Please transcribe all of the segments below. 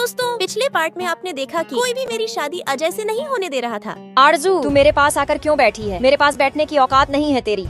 दोस्तों, पिछले पार्ट में आपने देखा कि कोई भी मेरी शादी अजय से नहीं होने दे रहा था। आरजू, तू मेरे पास आकर क्यों बैठी है? मेरे पास बैठने की औकात नहीं है तेरी।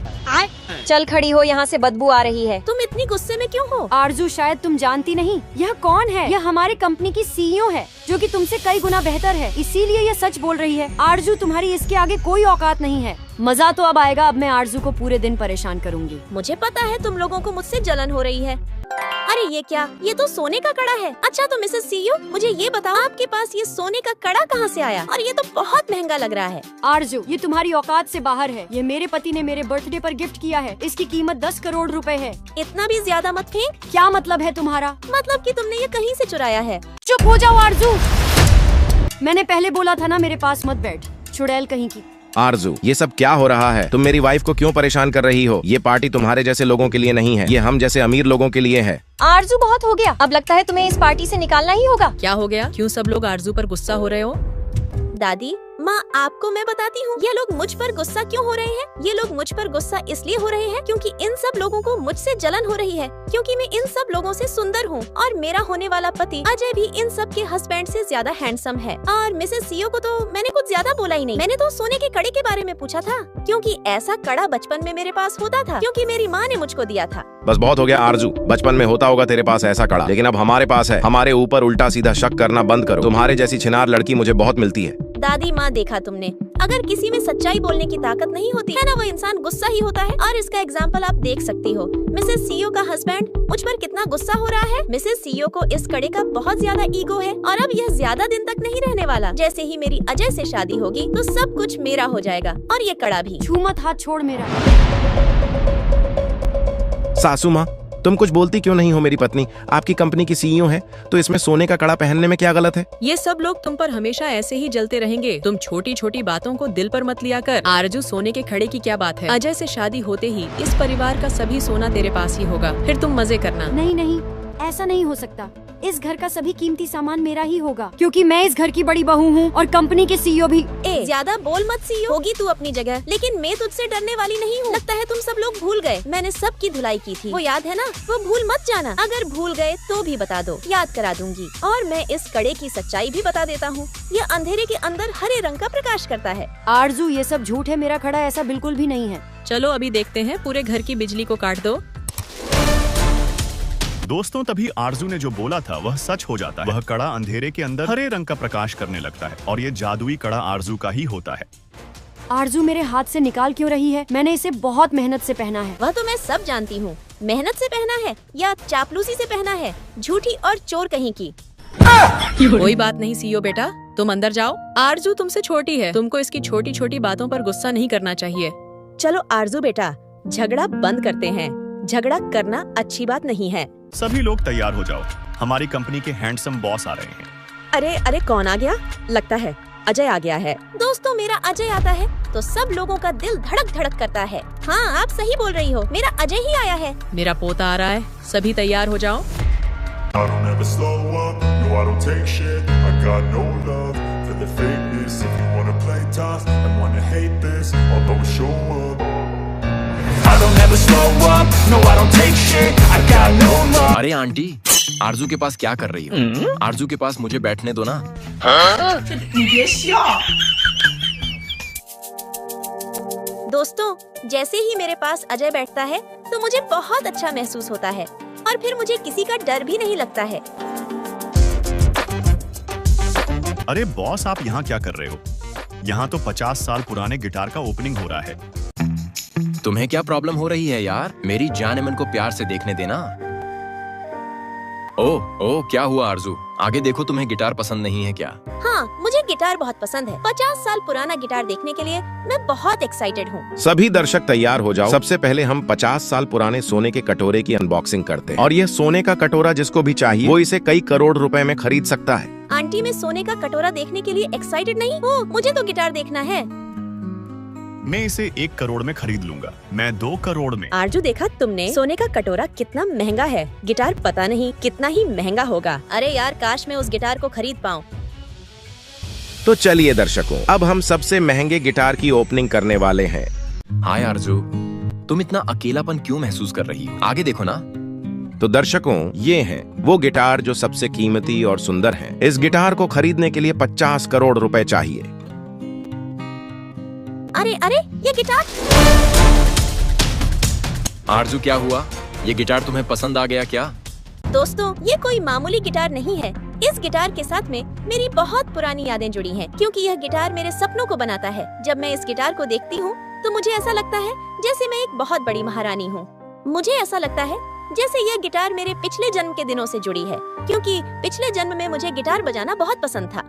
चल खड़ी हो, यहाँ से बदबू आ रही है। तुम इतनी गुस्से में क्यों हो? आरजू, शायद तुम जानती नहीं यह कौन है। यह हमारी कंपनी की सीईओ है, जो कि तुमसे कई गुना बेहतर है, इसीलिए यह सच बोल रही है। आरजू, तुम्हारी इसके आगे कोई औकात नहीं है। मजा तो अब आएगा। अब मैं आरजू को पूरे दिन परेशान करूंगी। मुझे पता है तुम लोगों को मुझसे जलन हो रही है। अरे ये क्या? ये तो सोने का कड़ा है। अच्छा तो मिसेस सीईओ, मुझे ये बताओ आपके पास ये सोने का कड़ा कहाँ से आया? और ये तो बहुत महंगा लग रहा है। आरजू, ये तुम्हारी औकात से बाहर है। ये मेरे पति ने मेरे बर्थडे पर गिफ्ट किया है। इसकी कीमत 10 करोड़ रुपए है। इतना भी ज्यादा मत फेंक। क्या मतलब है तुम्हारा? मतलब कि तुमने ये कहीं से चुराया है। चुप हो जाओ आरजू। मैंने पहले बोला था ना मेरे पास मत बैठ, चुड़ैल कहीं की। आरजू, ये सब क्या हो रहा है? तुम मेरी वाइफ को क्यों परेशान कर रही हो? ये पार्टी तुम्हारे जैसे लोगों के लिए नहीं है, ये हम जैसे अमीर लोगों के लिए है। आरजू, बहुत हो गया। अब लगता है तुम्हें इस पार्टी से निकालना ही होगा। क्या हो गया? क्यों सब लोग आरजू पर गुस्सा हो रहे हो? दादी माँ, आपको मैं बताती हूँ ये लोग मुझ पर गुस्सा क्यों हो रहे हैं। ये लोग मुझ पर गुस्सा इसलिए हो रहे हैं क्योंकि इन सब लोगों को मुझसे जलन हो रही है, क्योंकि मैं इन सब लोगों से सुंदर हूँ और मेरा होने वाला पति अजय भी इन सब के हस्बैंड से ज्यादा हैंडसम है। और मिसेस सीईओ को तो मैंने कुछ ज्यादा बोला ही नहीं। मैंने तो सोने के कड़े के बारे में पूछा था, क्योंकि ऐसा कड़ा बचपन में मेरे पास होता था, क्योंकि मेरी माँ ने मुझको दिया था। बस बहुत हो गया आरजू, बचपन में होता होगा तेरे पास ऐसा कड़ा, लेकिन अब हमारे पास है। हमारे ऊपर उल्टा सीधा शक करना बंद करो। तुम्हारे जैसी छिनार लड़की मुझे बहुत मिलती है। दादी माँ, देखा तुमने, अगर किसी में सच्चाई बोलने की ताकत नहीं होती है ना, वो इंसान गुस्सा ही होता है। और इसका एग्जाम्पल आप देख सकती हो। मिसेस सीईओ का हस्बैंड मुझ पर कितना गुस्सा हो रहा है। मिसेस सीईओ को इस कड़े का बहुत ज्यादा ईगो है और अब यह ज्यादा दिन तक नहीं रहने वाला। जैसे ही मेरी अजय से शादी होगी तो सब कुछ मेरा हो जाएगा, और ये कड़ा भी। छू मत, हाथ छोड़ मेरा। सासू माँ, तुम कुछ बोलती क्यों नहीं हो? मेरी पत्नी आपकी कंपनी की सीईओ है, तो इसमें सोने का कड़ा पहनने में क्या गलत है? ये सब लोग तुम पर हमेशा ऐसे ही जलते रहेंगे। तुम छोटी छोटी बातों को दिल पर मत लिया कर। आरजू, सोने के खड़े की क्या बात है? अजय से शादी होते ही इस परिवार का सभी सोना तेरे पास ही होगा, फिर तुम मजे करना। नहीं नहीं, ऐसा नहीं हो सकता। इस घर का सभी कीमती सामान मेरा ही होगा, क्योंकि मैं इस घर की बड़ी बहू हूँ और कंपनी के सीईओ भी। ज्यादा बोल मत सीईओ, होगी तू अपनी जगह, लेकिन मैं तुझसे डरने वाली नहीं हूँ। लगता है तुम सब लोग भूल गए मैंने सबकी धुलाई की थी, वो याद है ना? वो भूल मत जाना। अगर भूल गए तो भी बता दो, याद करा दूंगी। और मैं इस कड़े की सच्चाई भी बता देता हूँ। ये अंधेरे के अंदर हरे रंग का प्रकाश करता है। आरजू, ये सब झूठ है। मेरा कड़ा ऐसा बिल्कुल भी नहीं है। चलो अभी देखते हैं, पूरे घर की बिजली को काट दो। दोस्तों, तभी आरजू ने जो बोला था वह सच हो जाता है। वह कड़ा अंधेरे के अंदर हरे रंग का प्रकाश करने लगता है और ये जादुई कड़ा आरजू का ही होता है। आरजू मेरे हाथ से निकाल क्यों रही है? मैंने इसे बहुत मेहनत से पहना है। वह तो मैं सब जानती हूँ। मेहनत से पहना है या चापलूसी से पहना है, झूठी और चोर कहीं की। कोई बात नहीं सीईओ बेटा, तुम अंदर जाओ। आरजू तुमसे छोटी है, तुमको इसकी छोटी छोटी बातों पर गुस्सा नहीं करना चाहिए। चलो आरजू बेटा, झगड़ा बंद करते हैं। झगड़ा करना अच्छी बात नहीं है। सभी लोग तैयार हो जाओ, हमारी कंपनी के हैंडसम बॉस आ रहे हैं। अरे अरे, कौन आ गया? लगता है अजय आ गया है। दोस्तों, मेरा अजय आता है तो सब लोगों का दिल धड़क धड़क करता है। हाँ, आप सही बोल रही हो, मेरा अजय ही आया है। मेरा पोता आ रहा है, सभी तैयार हो जाओ। I don't ever slow up, no I don't take shit. I got no love for the fakeness. If you wanna play tough and wanna hate this, I'll always show up. I don't ever slow up, no I don't take shit. I got no love. अरे aunty, आरजू के पास क्या कर रही हो? आरजू के पास मुझे बैठने दो ना। दोस्तों, जैसे ही मेरे पास अजय बैठता है तो मुझे बहुत अच्छा महसूस होता है और फिर मुझे किसी का डर भी नहीं लगता है। अरे बॉस, आप यहाँ क्या कर रहे हो? यहाँ तो 50 साल पुराने गिटार का ओपनिंग हो रहा है। तुम्हें क्या प्रॉब्लम हो रही है यार? मेरी जान मन को प्यार से देखने देना। ओह, क्या हुआ आरजू? आगे देखो, तुम्हें गिटार पसंद नहीं है क्या? हाँ, मुझे गिटार बहुत पसंद है। 50 साल पुराना गिटार देखने के लिए मैं बहुत एक्साइटेड हूँ। सभी दर्शक तैयार हो जाओ। सबसे पहले हम 50 साल पुराने सोने के कटोरे की अनबॉक्सिंग करते हैं। और यह सोने का कटोरा जिसको भी चाहिए वो इसे कई करोड़ रुपए में खरीद सकता है। आंटी, मैं सोने का कटोरा देखने के लिए एक्साइटेड नहीं हूँ, मुझे तो गिटार देखना है। मैं इसे 1 करोड़ में खरीद लूंगा। मैं 2 करोड़ में। आरजू, देखा तुमने? सोने का कटोरा कितना महंगा है, गिटार पता नहीं कितना ही महंगा होगा। अरे यार, काश मैं उस गिटार को खरीद पाऊँ। तो चलिए दर्शकों, अब हम सबसे महंगे गिटार की ओपनिंग करने वाले हैं। हाय आरजू, तुम इतना अकेलापन क्यों महसूस कर रही हो? आगे देखो ना। तो दर्शकों, ये हैं वो गिटार जो सबसे कीमती और सुंदर हैं। इस गिटार को खरीदने के लिए 50 करोड़ रुपए चाहिए। अरे अरे, ये गिटार। आरजू, क्या हुआ? ये गिटार तुम्हें पसंद आ गया क्या? दोस्तों, ये कोई मामूली गिटार नहीं है। इस गिटार के साथ में मेरी बहुत पुरानी यादें जुड़ी हैं, क्योंकि यह गिटार मेरे सपनों को बनाता है। जब मैं इस गिटार को देखती हूँ तो मुझे ऐसा लगता है जैसे मैं एक बहुत बड़ी महारानी हूँ। मुझे ऐसा लगता है जैसे यह गिटार मेरे पिछले जन्म के दिनों से जुड़ी है, क्योंकि पिछले जन्म में मुझे गिटार बजाना बहुत पसंद था।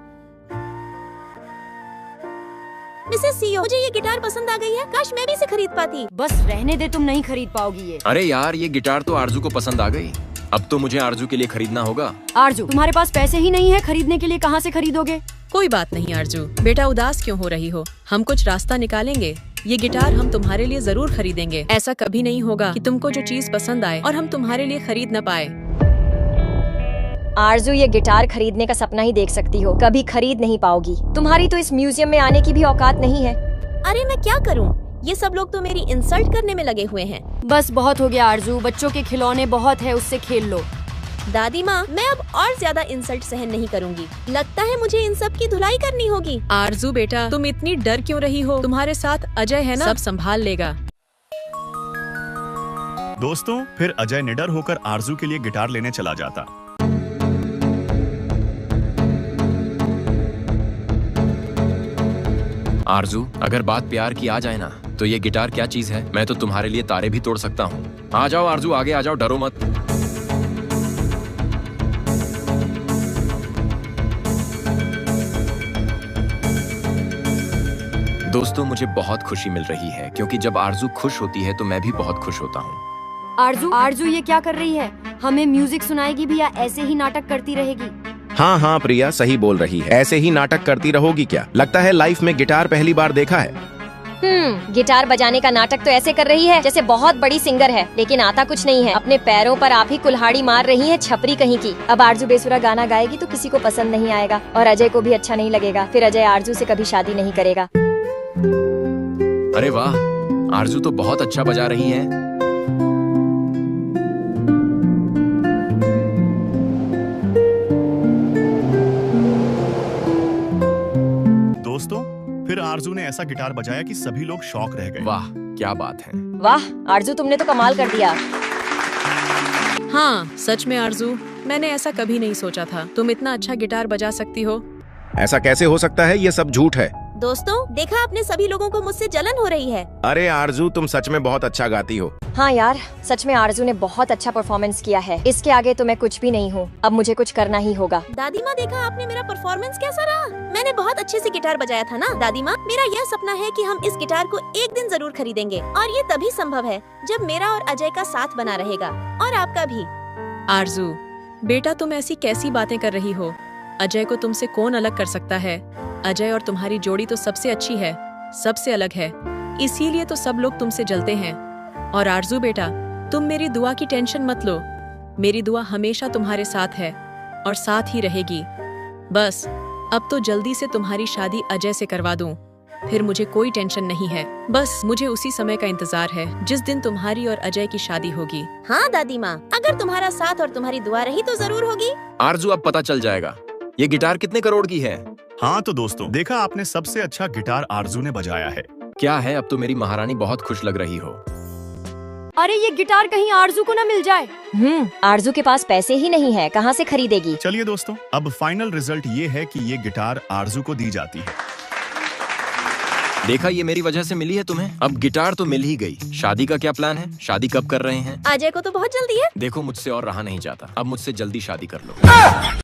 मिसेस सीईओ, मुझे ये गिटार पसंद आ गई है। काश मैं भी इसे खरीद पाती। बस रहने दे, तुम नहीं खरीद पाओगी ये। अरे यार, ये गिटार तो आरजू को पसंद आ गई। अब तो मुझे आरजू के लिए खरीदना होगा। आरजू, तुम्हारे पास पैसे ही नहीं है खरीदने के लिए, कहाँ से खरीदोगे? कोई बात नहीं आरजू, बेटा उदास क्यों हो रही हो? हम कुछ रास्ता निकालेंगे। ये गिटार हम तुम्हारे लिए जरूर खरीदेंगे। ऐसा कभी नहीं होगा कि तुमको जो चीज पसंद आए और हम तुम्हारे लिए खरीद न पाए। आरजू, ये गिटार खरीदने का सपना ही देख सकती हो, कभी खरीद नहीं पाओगी। तुम्हारी तो इस म्यूजियम में आने की भी औकात नहीं है। अरे मैं क्या करूं? ये सब लोग तो मेरी इंसल्ट करने में लगे हुए हैं। बस बहुत हो गया आरजू, बच्चों के खिलौने बहुत है, उससे खेल लो। दादी माँ, मैं अब और ज्यादा इंसल्ट सहन नहीं करूंगी। लगता है मुझे इन सब की धुलाई करनी होगी। आरजू बेटा, तुम इतनी डर क्यों रही हो? तुम्हारे साथ अजय है ना, सब संभाल लेगा। दोस्तों, फिर अजय निडर होकर आरजू के लिए गिटार लेने चला जाता। आरजू, अगर बात प्यार की आ जाए ना, तो ये गिटार क्या चीज है। मैं तो तुम्हारे लिए तारे भी तोड़ सकता हूँ। आ जाओ आरजू, आगे आ जाओ, डरो मत। दोस्तों, मुझे बहुत खुशी मिल रही है, क्योंकि जब आरजू खुश होती है तो मैं भी बहुत खुश होता हूँ। आरजू ये क्या कर रही है? हमें म्यूजिक सुनाएगी भी या ऐसे ही नाटक करती रहेगी? हाँ हाँ प्रिया, सही बोल रही है। ऐसे ही नाटक करती रहोगी क्या? लगता है लाइफ में गिटार पहली बार देखा है। गिटार बजाने का नाटक तो ऐसे कर रही है जैसे बहुत बड़ी सिंगर है, लेकिन आता कुछ नहीं है। अपने पैरों पर आप ही कुल्हाड़ी मार रही है, छपरी कहीं की। अब आरजू बेसुरा गाना गाएगी तो किसी को पसंद नहीं आएगा और अजय को भी अच्छा नहीं लगेगा। फिर अजय आरजू से कभी शादी नहीं करेगा। अरे वाह, आरजू तो बहुत अच्छा बजा रही है। दोस्तों, फिर आरजू ने ऐसा गिटार बजाया कि सभी लोग शॉक रह गए। वाह, क्या बात है। वाह आरजू, तुमने तो कमाल कर दिया। हाँ सच में आरजू, मैंने ऐसा कभी नहीं सोचा था तुम इतना अच्छा गिटार बजा सकती हो। ऐसा कैसे हो सकता है? ये सब झूठ है। दोस्तों, देखा आपने, सभी लोगों को मुझसे जलन हो रही है। अरे आरजू, तुम सच में बहुत अच्छा गाती हो। हाँ यार, सच में आरजू ने बहुत अच्छा परफॉर्मेंस किया है। इसके आगे तो मैं कुछ भी नहीं हूँ। अब मुझे कुछ करना ही होगा। दादी माँ, देखा आपने मेरा परफॉर्मेंस कैसा रहा? मैंने बहुत अच्छे से गिटार बजाया था ना। दादी माँ, मेरा यह सपना है कि हम इस गिटार को एक दिन जरूर खरीदेंगे, और ये तभी संभव है जब मेरा और अजय का साथ बना रहेगा, और आपका भी। आरजू बेटा, तुम ऐसी कैसी बातें कर रही हो? अजय को तुमसे कौन अलग कर सकता है? अजय और तुम्हारी जोड़ी तो सबसे अच्छी है, सबसे अलग है, इसीलिए तो सब लोग तुमसे जलते हैं। और आरजू बेटा, तुम मेरी दुआ की टेंशन मत लो। मेरी दुआ हमेशा तुम्हारे साथ है और साथ ही रहेगी। बस अब तो जल्दी से तुम्हारी शादी अजय से करवा दूं, फिर मुझे कोई टेंशन नहीं है। बस मुझे उसी समय का इंतजार है जिस दिन तुम्हारी और अजय की शादी होगी। हाँ दादी माँ, अगर तुम्हारा साथ और तुम्हारी दुआ रही तो जरूर होगी। आरजू, अब पता चल जाएगा ये गिटार कितने करोड़ की है। हाँ तो दोस्तों, देखा आपने, सबसे अच्छा गिटार आरजू ने बजाया है। क्या है, अब तो मेरी महारानी बहुत खुश लग रही हो। अरे ये गिटार कहीं आरजू को न मिल जाए। आरजू के पास पैसे ही नहीं है, कहाँ से खरीदेगी? चलिए दोस्तों, अब फाइनल रिजल्ट ये है कि ये गिटार आरजू को दी जाती है। देखा, ये मेरी वजह से मिली है तुम्हें। अब गिटार तो मिल ही गई। शादी का क्या प्लान है? शादी कब कर रहे हैं? अजय को तो बहुत जल्दी है। देखो, मुझसे और रहा नहीं जाता। अब मुझसे जल्दी शादी कर लो।